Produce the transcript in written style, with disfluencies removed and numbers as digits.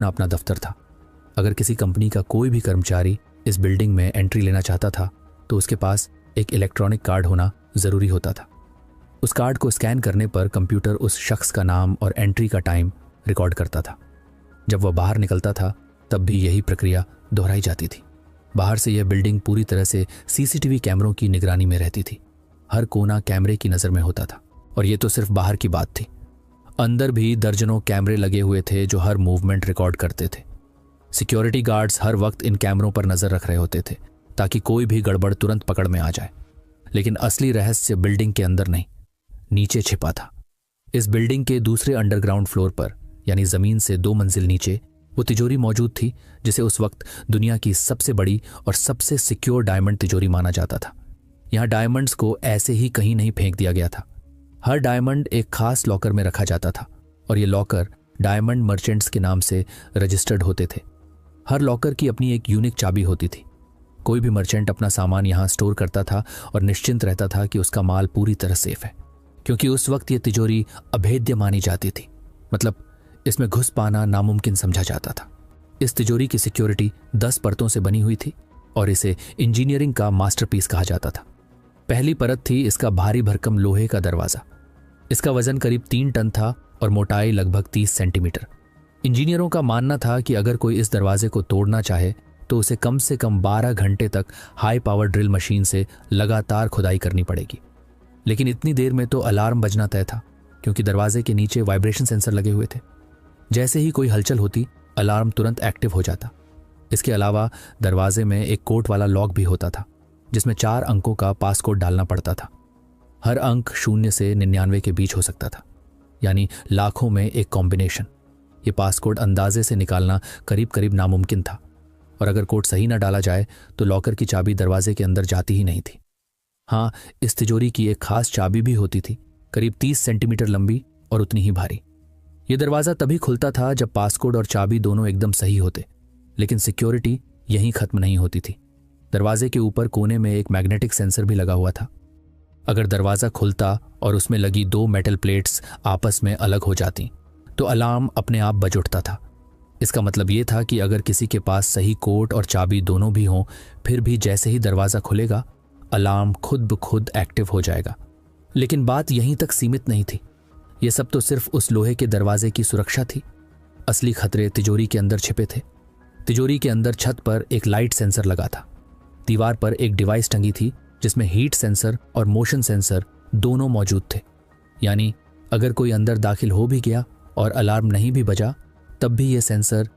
अपना दफ्तर था। अगर किसी कंपनी का कोई भी कर्मचारी इस बिल्डिंग में एंट्री लेना चाहता था तो उसके पास एक इलेक्ट्रॉनिक कार्ड होना ज़रूरी होता था। उस कार्ड को स्कैन करने पर कंप्यूटर उस शख्स का नाम और एंट्री का टाइम रिकॉर्ड करता था। जब वह बाहर निकलता था तब भी यही प्रक्रिया दोहराई जाती थी। बाहर से यह बिल्डिंग पूरी तरह से सीसीटीवी कैमरों की निगरानी में रहती थी। हर कोना कैमरे की नज़र में होता था। और ये तो सिर्फ बाहर की बात थी, अंदर भी दर्जनों कैमरे लगे हुए थे जो हर मूवमेंट रिकॉर्ड करते थे। सिक्योरिटी गार्ड्स हर वक्त इन कैमरों पर नज़र रख रहे होते थे ताकि कोई भी गड़बड़ तुरंत पकड़ में आ जाए। लेकिन असली रहस्य बिल्डिंग के अंदर नहीं, नीचे छिपा था। इस बिल्डिंग के दूसरे अंडरग्राउंड फ्लोर पर, यानी ज़मीन से 2 मंजिल नीचे, वो तिजोरी मौजूद थी जिसे उस वक्त दुनिया की सबसे बड़ी और सबसे सिक्योर डायमंड तिजोरी माना जाता था। यहाँ डायमंड्स को ऐसे ही कहीं नहीं फेंक दिया गया था। हर डायमंड एक खास लॉकर में रखा जाता था और ये लॉकर डायमंड मर्चेंट्स के नाम से रजिस्टर्ड होते थे। हर लॉकर की अपनी एक यूनिक चाबी होती थी। कोई भी मर्चेंट अपना सामान यहाँ स्टोर करता था और निश्चिंत रहता था कि उसका माल पूरी तरह सेफ है, क्योंकि उस वक्त ये तिजोरी अभेद्य मानी जाती थी। मतलब इसमें घुस पाना नामुमकिन समझा जाता था। इस तिजोरी की सिक्योरिटी 10 परतों से बनी हुई थी और इसे इंजीनियरिंग का मास्टरपीस कहा जाता था। पहली परत थी इसका भारी भरकम लोहे का दरवाज़ा। इसका वजन करीब 3 टन था और मोटाई लगभग 30 सेंटीमीटर। इंजीनियरों का मानना था कि अगर कोई इस दरवाजे को तोड़ना चाहे तो उसे कम से कम 12 घंटे तक हाई पावर ड्रिल मशीन से लगातार खुदाई करनी पड़ेगी। लेकिन इतनी देर में तो अलार्म बजना तय था, क्योंकि दरवाजे के नीचे वाइब्रेशन सेंसर लगे हुए थे। जैसे ही कोई हलचल होती अलार्म तुरंत एक्टिव हो जाता। इसके अलावा दरवाजे में एक कोड वाला लॉक भी होता था जिसमें 4 अंकों का पासकोड डालना पड़ता था। हर अंक 0 से 99 के बीच हो सकता था, यानी लाखों में एक कॉम्बिनेशन। ये पासकोड अंदाजे से निकालना करीब करीब नामुमकिन था और अगर कोड सही ना डाला जाए तो लॉकर की चाबी दरवाजे के अंदर जाती ही नहीं थी। हाँ, इस तिजोरी की एक खास चाबी भी होती थी, करीब 30 सेंटीमीटर लंबी और उतनी ही भारी। यह दरवाज़ा तभी खुलता था जब पासकोड और चाबी दोनों एकदम सही होते। लेकिन सिक्योरिटी यहीं खत्म नहीं होती थी। दरवाजे के ऊपर कोने में एक मैग्नेटिक सेंसर भी लगा हुआ था। अगर दरवाज़ा खुलता और उसमें लगी 2 मेटल प्लेट्स आपस में अलग हो जाती तो अलार्म अपने आप बज उठता था। इसका मतलब ये था कि अगर किसी के पास सही कोड और चाबी दोनों भी हों, फिर भी जैसे ही दरवाज़ा खुलेगा अलार्म खुद ब खुद एक्टिव हो जाएगा। लेकिन बात यहीं तक सीमित नहीं थी। यह सब तो सिर्फ उस लोहे के दरवाजे की सुरक्षा थी। असली खतरे तिजोरी के अंदर छिपे थे। तिजोरी के अंदर छत पर एक लाइट सेंसर लगा था। दीवार पर एक डिवाइस टंगी थी जिसमें हीट सेंसर और मोशन सेंसर दोनों मौजूद थे। यानी अगर कोई अंदर दाखिल हो भी गया और अलार्म नहीं भी बजा, तब भी यह सेंसर